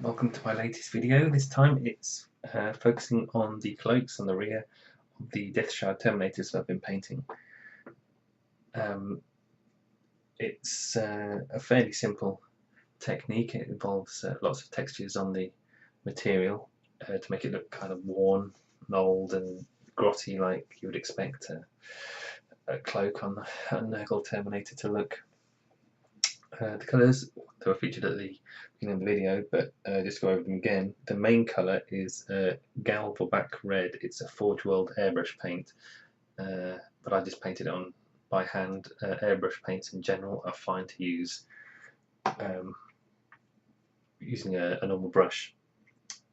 Welcome to my latest video. This time it's focusing on the cloaks on the rear of the Death Shroud terminators that I've been painting. It's a fairly simple technique. It involves lots of textures on the material to make it look kind of worn and old and grotty, like you would expect a cloak on a Nurgle terminator to look. The colours that were featured at the beginning of the video, but just go over them again. The main colour is Vorbak red. It's a Forge World airbrush paint, but I just painted it on by hand. Airbrush paints in general are fine to use using a normal brush.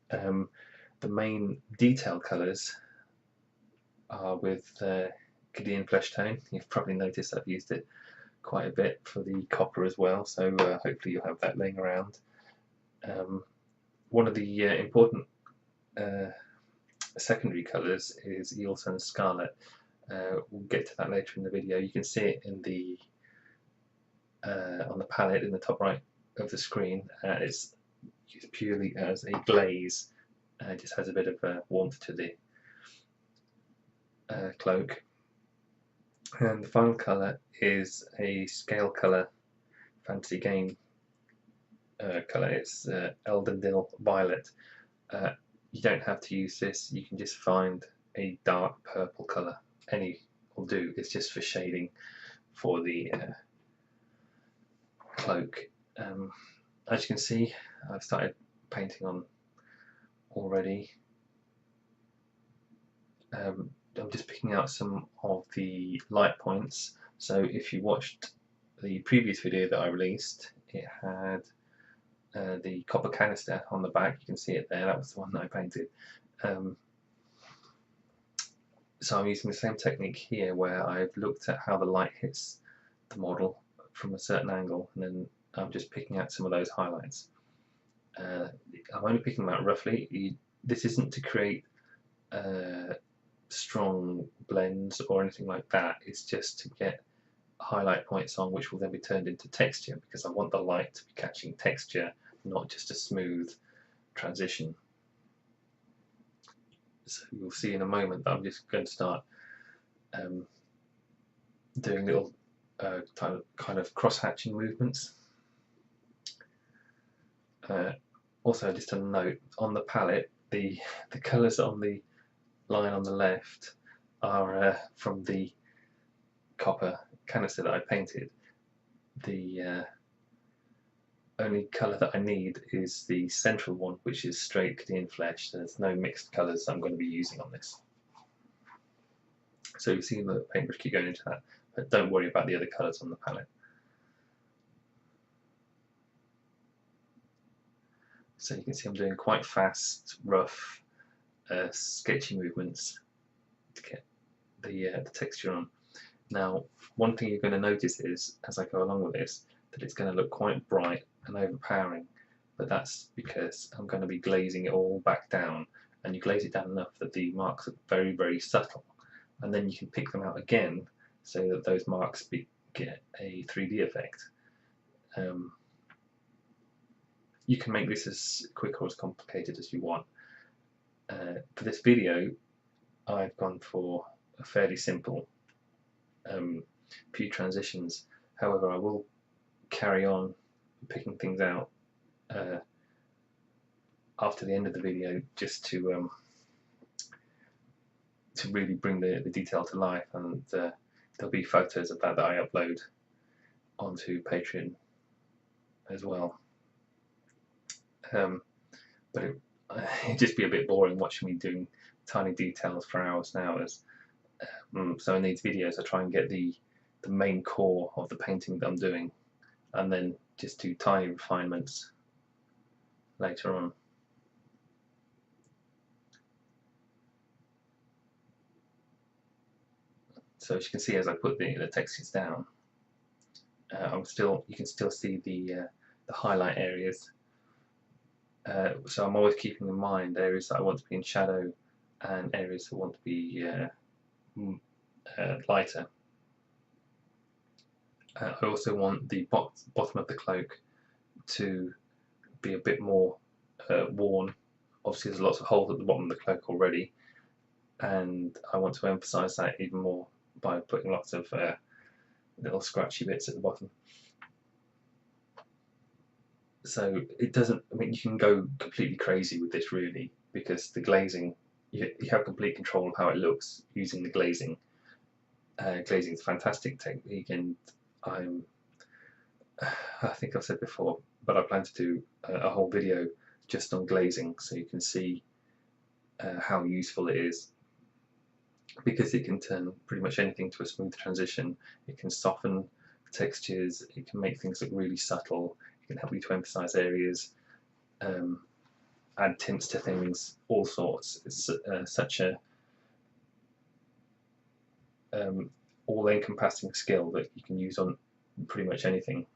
The main detail colours are with Cadian Fleshtone. You've probably noticed I've used it quite a bit for the copper as well, so hopefully you'll have that laying around. One of the important secondary colours is Eldandil Scarlet. We'll get to that later in the video. You can see it in the on the palette in the top right of the screen. It's used purely as a glaze. It just has a bit of warmth to the cloak. And the final colour is a Scalecolour fantasy game colour. It's Eldandil Violet. You don't have to use this, you can just find a dark purple colour. Any will do, it's just for shading for the cloak. As you can see, I've started painting on already. I'm just picking out some of the light points. So if you watched the previous video that I released, it had the copper canister on the back. You can see it there. That was the one that I painted. So I'm using the same technique here, where I've looked at how the light hits the model from a certain angle, and then I'm just picking out some of those highlights. I'm only picking them out roughly. This isn't to create strong blends or anything like that. It's just to get highlight points on, which will then be turned into texture, because I want the light to be catching texture, not just a smooth transition. So you'll see in a moment that I'm just going to start doing little kind of cross-hatching movements. Also, just a note on the palette, the colours on the line on the left are from the copper canister that I painted. The only colour that I need is the central one, which is straight Cadian flesh. There's no mixed colours I'm going to be using on this. So you see the paintbrush keep going into that, but don't worry about the other colours on the palette. So you can see I'm doing quite fast, rough, sketchy movements to get the texture on. Now, one thing you're going to notice is, as I go along with this, that it's going to look quite bright and overpowering, but that's because I'm going to be glazing it all back down, and you glaze it down enough that the marks are very, very subtle, and then you can pick them out again so that those marks get a 3D effect. You can make this as quick or as complicated as you want. For this video, I've gone for a fairly simple few transitions. However, I will carry on picking things out after the end of the video, just to really bring the detail to life, and there'll be photos of that I upload onto Patreon as well. But it'd just be a bit boring watching me doing tiny details for hours and hours. So in these videos I try and get the main core of the painting that I'm doing, and then just do tiny refinements later on. So as you can see, as I put the textures down, you can still see the highlight areas. So I'm always keeping in mind areas that I want to be in shadow and areas that want to be lighter. I also want the bottom of the cloak to be a bit more worn. Obviously there's lots of holes at the bottom of the cloak already, and I want to emphasise that even more by putting lots of little scratchy bits at the bottom. So it doesn't, I mean, you can go completely crazy with this really, because the glazing, you have complete control of how it looks using the glazing. Glazing is a fantastic technique, and I think I've said before, but I plan to do a whole video just on glazing, so you can see how useful it is, because it can turn pretty much anything to a smooth transition. It can soften textures, it can make things look really subtle, it can help you to emphasize areas, add tints to things, all sorts. It's such a all-encompassing skill that you can use on pretty much anything.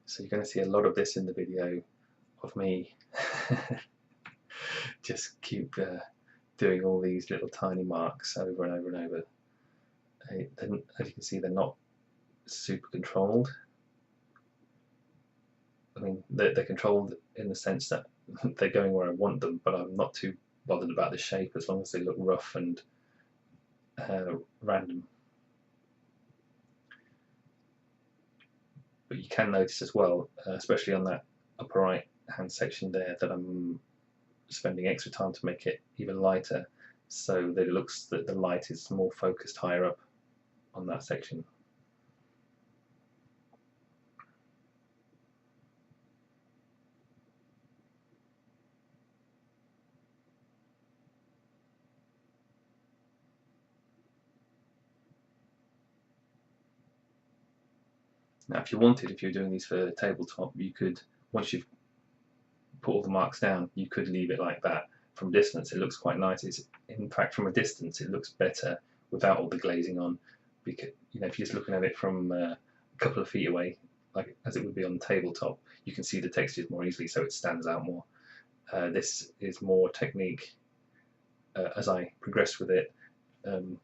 So you're going to see a lot of this in the video of me just keep doing all these little tiny marks over and over and over. As you can see, they're not super controlled. I mean, they're controlled in the sense that they're going where I want them, but I'm not too bothered about the shape as long as they look rough and random. But you can notice as well, especially on that upper right hand section there, that I'm spending extra time to make it even lighter, so that it looks that the light is more focused higher up on that section. Now if you wanted, if you're doing these for tabletop, you could, once you've put all the marks down, you could leave it like that. From distance it looks quite nice. In fact, from a distance it looks better without all the glazing on, because if you're just looking at it from a couple of feet away, like as it would be on the tabletop, you can see the textures more easily, so it stands out more. This is more technique as I progress with it. It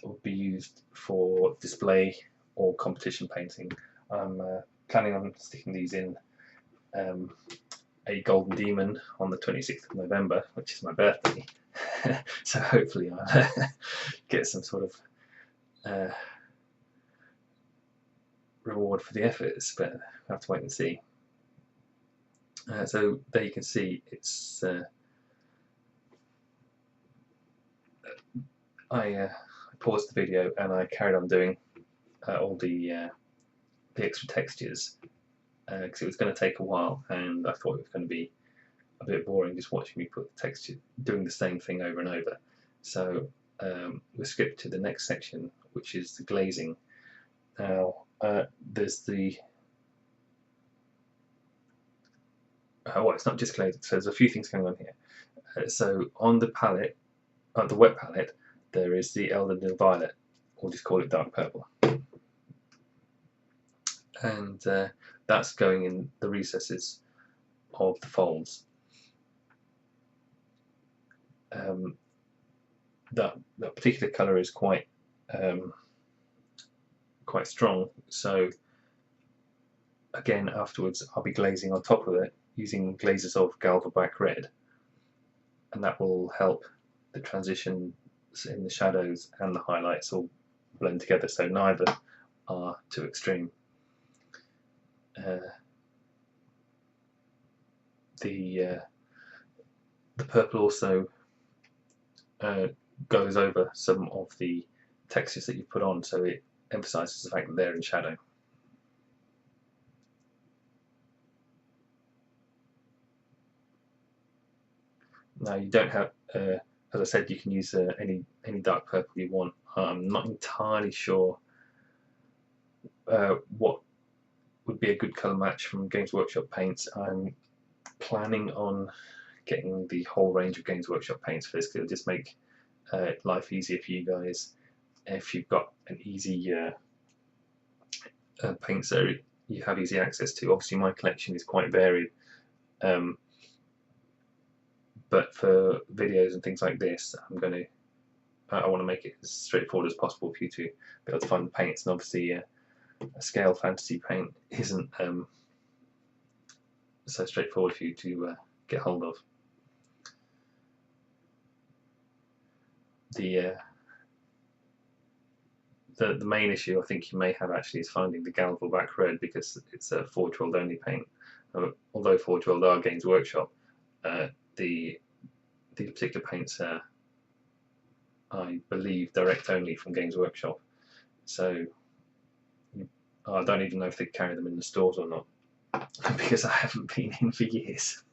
will be used for display or competition painting. I'm planning on sticking these in a golden demon on the 26th of November, which is my birthday. So hopefully I'll get some sort of reward for the efforts, but we'll have to wait and see. So there you can see it's I paused the video and I carried on doing all the extra textures, because it was going to take a while, and I thought it was going to be a bit boring just watching me put the texture, doing the same thing over and over. So we'll skip to the next section, which is the glazing. Now there's the well, it's not just glazing, so there's a few things going on here. So on the palette, the wet palette, there is the Eldandil violet, we'll just call it dark purple, and that's going in the recesses of the folds. That particular colour is quite strong, so again afterwards I'll be glazing on top of it using glazes of Vorbak red, and that will help the transitions in the shadows and the highlights all blend together, so neither are too extreme. The purple also goes over some of the textures that you put on, so it emphasises the fact that they're in shadow. Now you don't have, as I said, you can use any dark purple you want. I'm not entirely sure what would be a good colour match from Games Workshop paints. I'm planning on getting the whole range of Games Workshop paints for this, because it'll just make life easier for you guys if you've got an easy paints that you have easy access to. Obviously my collection is quite varied, but for videos and things like this I'm going to I want to make it as straightforward as possible for you to be able to find the paints, and obviously a scale fantasy paint isn't so straightforward for you to get hold of. The main issue I think you may have actually is finding the Vorbak red, because it's a Forge World only paint. Although Forge World are Games Workshop, the particular paints are, I believe, direct only from Games Workshop. So I don't even know if they carry them in the stores or not, because I haven't been in for years.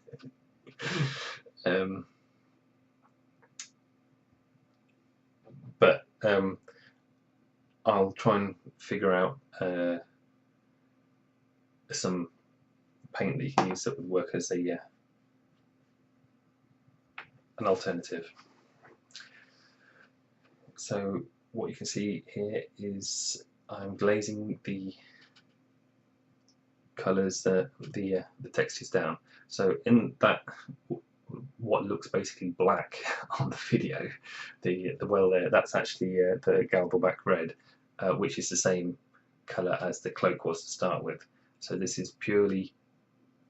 But I'll try and figure out some paint that you can use that would work as an alternative. So what you can see here is I'm glazing the colours, the textures down. So in that, what looks basically black on the video, the well there, that's actually the Vorbak red, which is the same colour as the cloak was to start with. So this is purely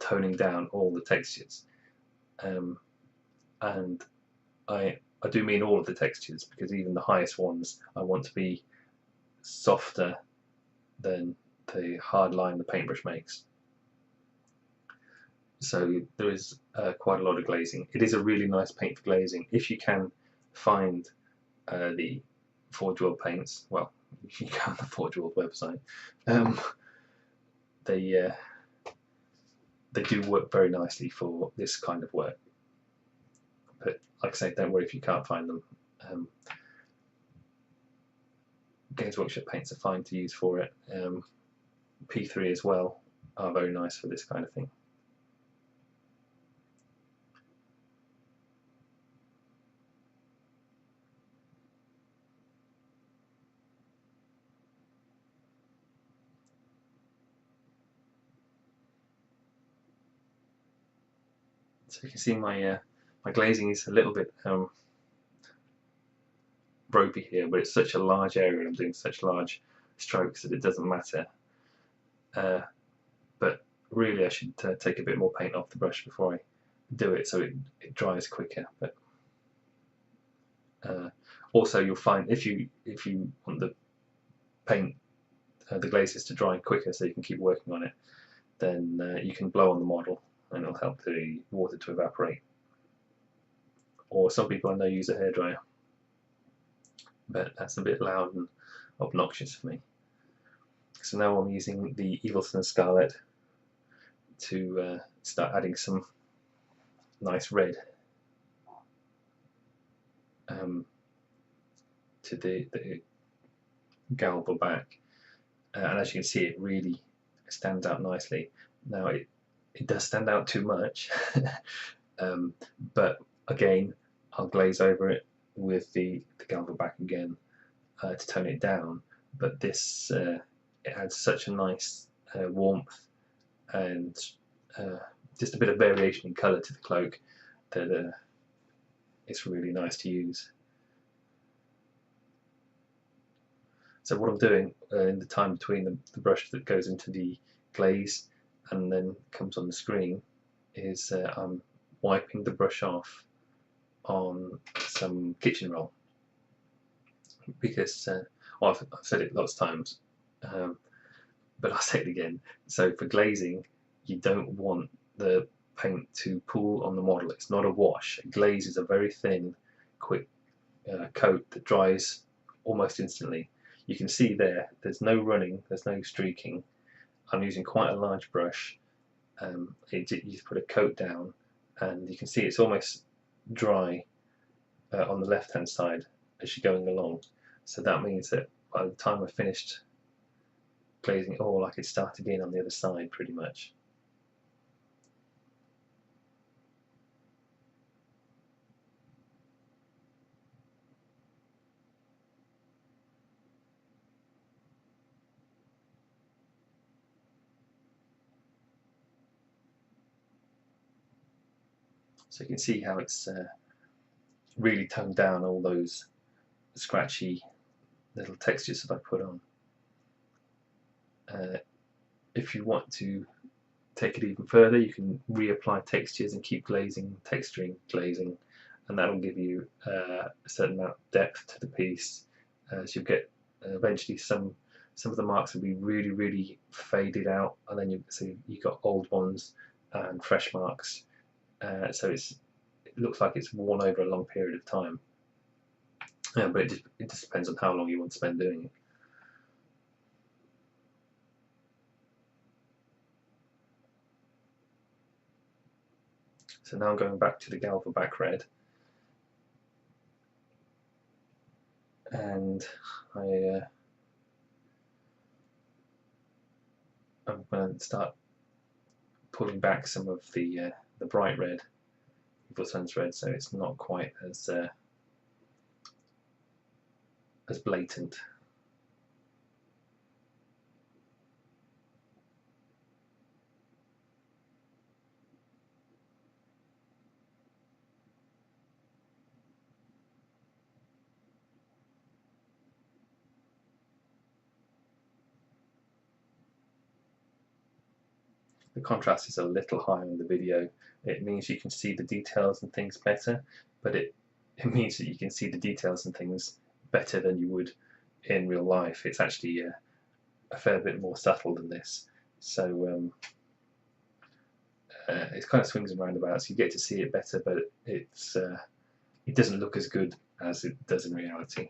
toning down all the textures, and I do mean all of the textures, because even the highest ones I want to be softer than the hard line the paintbrush makes. So there is quite a lot of glazing. It is a really nice paint for glazing. If you can find the Forge World paints, well, if you go on the Forge World website, they do work very nicely for this kind of work. But like I say, don't worry if you can't find them. Games Workshop paints are fine to use for it. P3 as well are very nice for this kind of thing. So you can see my glazing is a little bit ropey here, but it's such a large area and I'm doing such large strokes that it doesn't matter. But really I should take a bit more paint off the brush before I do it, so it dries quicker. But also you'll find if you want the paint, the glazes to dry quicker so you can keep working on it, then you can blow on the model and it'll help the water to evaporate. Or some people I know use a hairdryer, but that's a bit loud and obnoxious for me. So now I'm using the Evilson Scarlet to start adding some nice red to the Vorbak, and as you can see, it really stands out nicely. Now it does stand out too much, but again I'll glaze over it with the Vorbak again to tone it down. But this it adds such a nice warmth and just a bit of variation in colour to the cloak that it's really nice to use. So what I'm doing in the time between the brush that goes into the glaze and then comes on the screen is I'm wiping the brush off on some kitchen roll, because well, I've said it lots of times, but I'll say it again. So for glazing, you don't want the paint to pool on the model. It's not a wash. A glaze is a very thin, quick coat that dries almost instantly. You can see there's no running, there's no streaking. I'm using quite a large brush. You put a coat down and you can see it's almost dry on the left hand side as you're going along. So that means that by the time I've finished glazing it all, I could start again on the other side pretty much. So you can see how it's really toned down all those scratchy little textures that I put on. If you want to take it even further, you can reapply textures and keep glazing, texturing, glazing, and that will give you a certain amount of depth to the piece. So you'll get eventually some of the marks will be really faded out, and then you've got old ones and fresh marks. So it looks like it's worn over a long period of time. But it just depends on how long you want to spend doing it. So now I'm going back to the Vorbak red, and I'm going to start pulling back some of the bright red, Evil Sun's red, so it's not quite as blatant. The contrast is a little higher in the video. It means you can see the details and things better, but it means that you can see the details and things better than you would in real life. It's actually a fair bit more subtle than this. So it kind of swings and roundabouts. You get to see it better, but it doesn't look as good as it does in reality.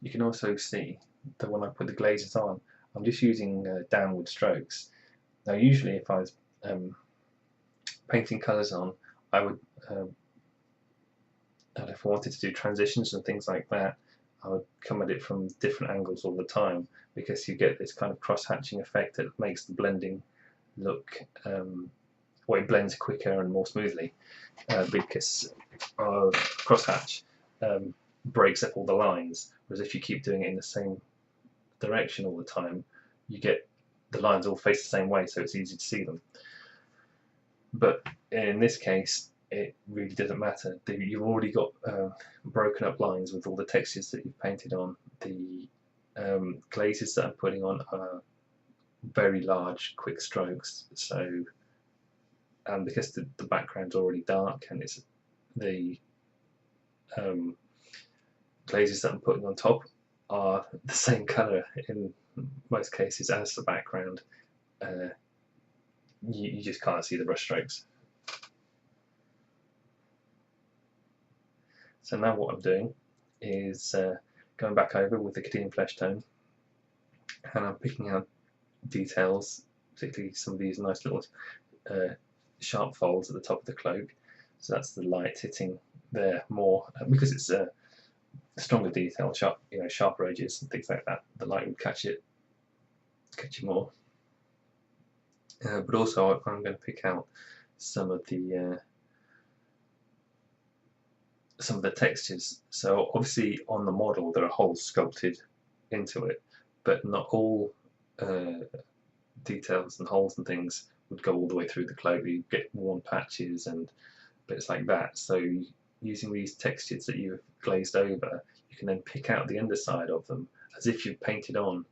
You can also see that when I put the glazes on, I'm just using downward strokes. Now usually if I was painting colours on, I would, and if I wanted to do transitions and things like that, I would come at it from different angles all the time, because you get this kind of cross-hatching effect that makes the blending look, well, it blends quicker and more smoothly, because of crosshatch breaks up all the lines, whereas if you keep doing it in the same direction all the time, you get the lines all face the same way, so it's easy to see them. But in this case, it really doesn't matter. You've already got broken up lines with all the textures that you've painted on. The glazes that I'm putting on are very large, quick strokes. So, and because the background's already dark, and it's the glazes that I'm putting on top are the same colour in most cases as the background, you just can't see the brush strokes. So now what I'm doing is going back over with the Cadian Fleshtone, and I'm picking out details, particularly some of these nice little sharp folds at the top of the cloak. So that's the light hitting there more, because it's a stronger detail, sharper edges and things like that. The light would catch it more. But also I'm going to pick out some of the textures. So obviously on the model there are holes sculpted into it, but not all details and holes and things would go all the way through the cloak. You get worn patches and bits like that. So using these textures that you've glazed over, you can then pick out the underside of them as if you've painted on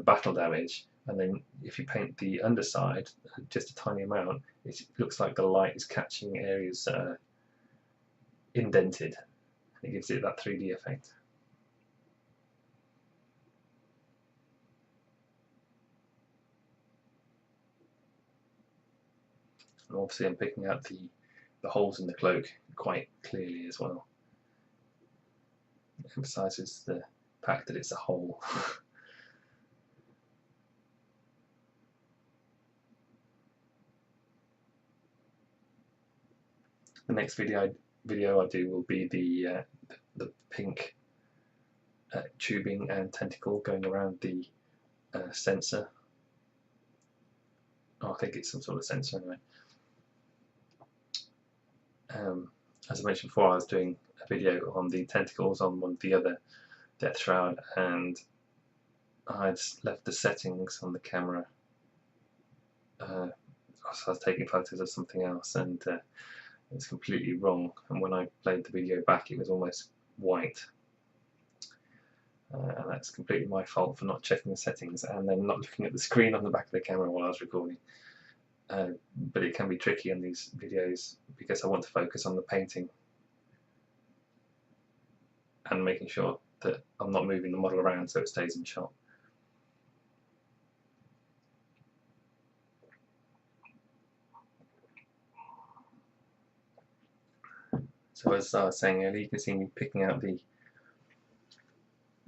battle damage, and then if you paint the underside just a tiny amount, it looks like the light is catching areas that are indented, and it gives it that 3D effect. And obviously I'm picking out the holes in the cloak quite clearly as well. It emphasises the fact that it's a hole. The next video video I do will be the pink tubing and tentacle going around the sensor. Oh, I think it's some sort of sensor anyway. As I mentioned before, I was doing a video on the tentacles on one of the other Death Shroud, and I'd left the settings on the camera. So I was taking photos of something else, and it's completely wrong. And when I played the video back, it was almost white. And that's completely my fault for not checking the settings and then not looking at the screen on the back of the camera while I was recording. But it can be tricky on these videos because I want to focus on the painting and making sure that I'm not moving the model around so it stays in shot. So as I was saying earlier, you can see me picking out the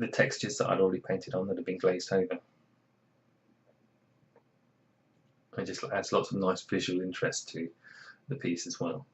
textures that I'd already painted on that have been glazed over. It just adds lots of nice visual interest to the piece as well.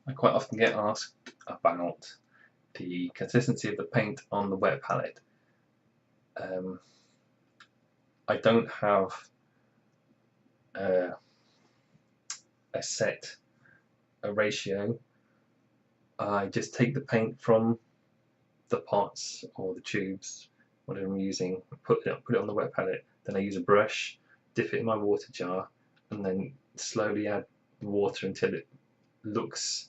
I quite often get asked about the consistency of the paint on the wet palette. I don't have a set ratio. I just take the paint from the pots or the tubes, whatever I'm using, put it on the wet palette, then I use a brush, dip it in my water jar, and then slowly add water until it looks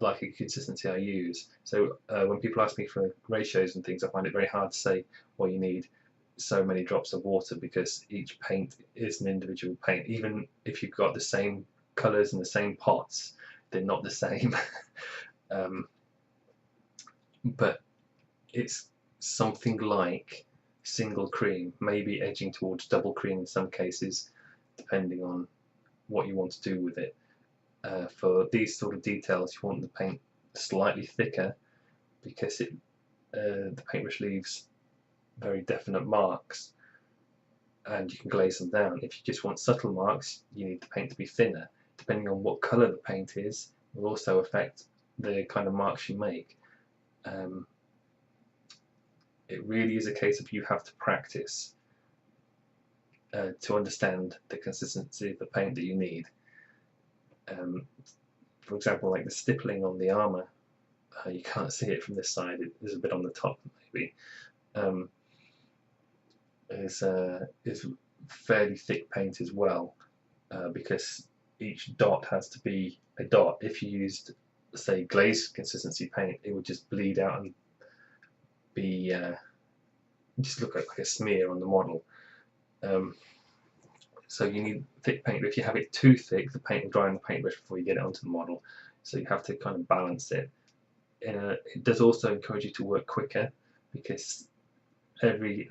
like a consistency I use. So when people ask me for ratios and things, I find it very hard to say, well, you need so many drops of water, because each paint is an individual paint. Even if you've got the same colours and the same pots, they're not the same. But it's something like single cream, maybe edging towards double cream in some cases, depending on what you want to do with it. For these sort of details, you want the paint slightly thicker because the paintbrush leaves very definite marks, and you can glaze them down. If you just want subtle marks, you need the paint to be thinner. Depending on what colour the paint is, will also affect the kind of marks you make. It really is a case of you have to practice to understand the consistency of the paint that you need. For example, like the stippling on the armour, you can't see it from this side, there's a bit on the top maybe, is fairly thick paint as well, because each dot has to be a dot. If you used, say, glazed consistency paint, it would just bleed out and be just look like a smear on the model. So you need thick paint, but if you have it too thick, the paint will dry on the paintbrush before you get it onto the model. So you have to kind of balance it. It does also encourage you to work quicker, because every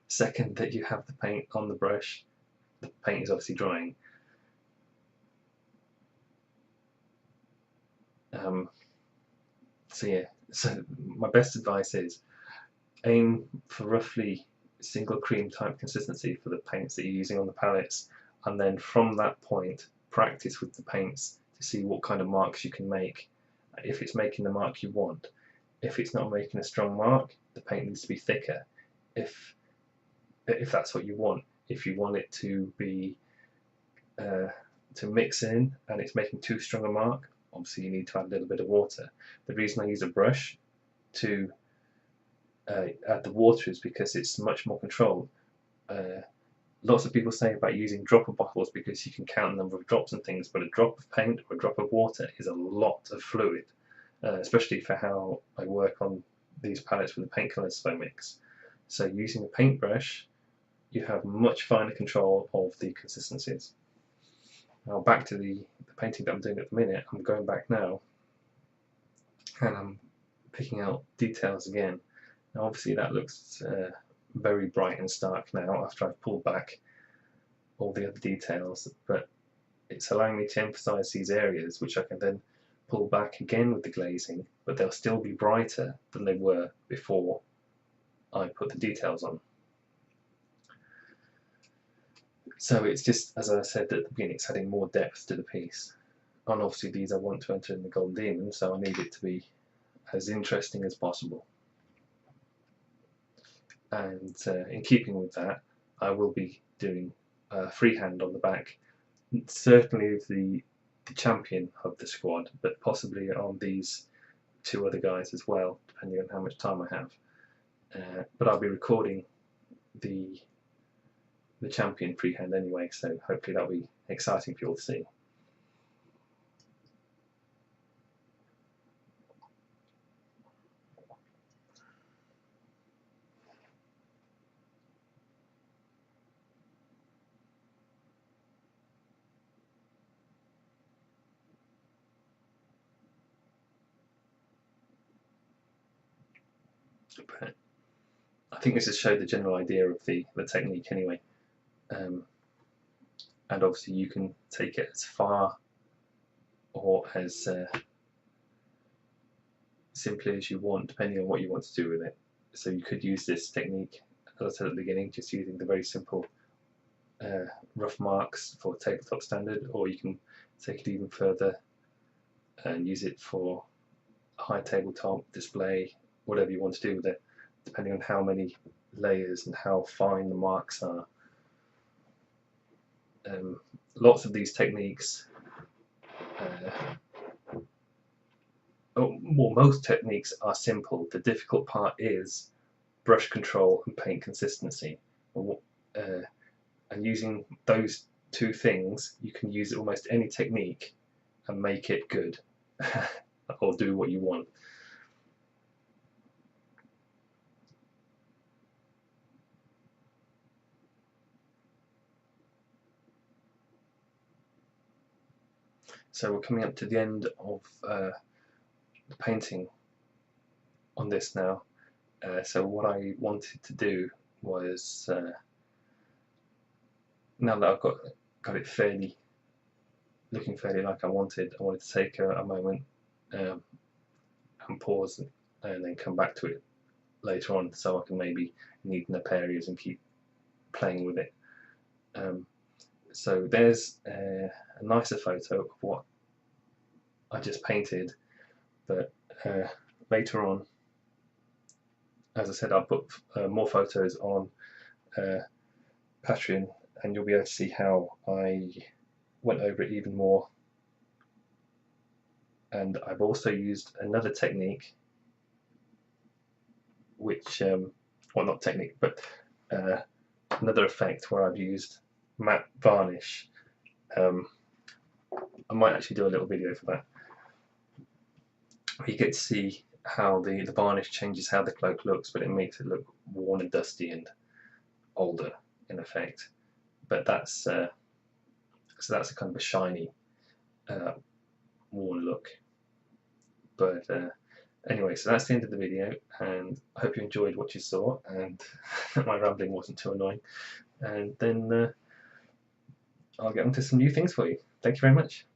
second that you have the paint on the brush, the paint is obviously drying. So yeah, so my best advice is aim for roughly single cream type consistency for the paints that you're using on the palettes, and then from that point practice with the paints to see what kind of marks you can make. If it's making the mark you want, if it's not making a strong mark, the paint needs to be thicker. If that's what you want. If you want it to be to mix in and it's making too strong a mark, obviously you need to add a little bit of water. The reason I use a brush to add the water is because it's much more controlled. Lots of people say about using dropper bottles because you can count the number of drops and things, but a drop of paint or a drop of water is a lot of fluid, especially for how I work on these palettes with the paint colours slow mix. So using a paintbrush, you have much finer control of the consistencies. Now back to the painting that I'm doing at the minute. I'm going back now and I'm picking out details again. Now obviously that looks very bright and stark now after I've pulled back all the other details, but it's allowing me to emphasize these areas which I can then pull back again with the glazing, but they'll still be brighter than they were before I put the details on. So it's just, as I said at the beginning, it's adding more depth to the piece. And obviously these I want to enter in the Golden Demon, so I need it to be as interesting as possible. And in keeping with that, I will be doing freehand on the back, certainly of the champion of the squad, but possibly on these two other guys as well, depending on how much time I have. But I'll be recording the champion freehand anyway, so hopefully that'll be exciting for you all to see. But I think this has showed the general idea of the technique anyway. And obviously you can take it as far or as simply as you want, depending on what you want to do with it. So you could use this technique, as I said at the beginning, just using the very simple rough marks for tabletop standard, or you can take it even further and use it for high tabletop display, whatever you want to do with it, depending on how many layers and how fine the marks are. Lots of these techniques, most techniques are simple. The difficult part is brush control and paint consistency. And using those two things, you can use almost any technique and make it good or do what you want. So we're coming up to the end of the painting on this now. So what I wanted to do was, now that I've got it looking fairly like I wanted to take a moment and pause and then come back to it later on, so I can maybe neaten up areas and keep playing with it. So there's a nicer photo of what I just painted, but later on, as I said, I'll put more photos on Patreon, and you'll be able to see how I went over it even more. And I've also used another technique, which, well, not technique, but another effect where I've used matte varnish. I might actually do a little video for that. You get to see how the varnish changes how the cloak looks, but it makes it look worn and dusty and older in effect. But that's so that's a kind of a shiny, worn look. But anyway, so that's the end of the video, and I hope you enjoyed what you saw and my rambling wasn't too annoying. And then I'll get on to some new things for you. Thank you very much.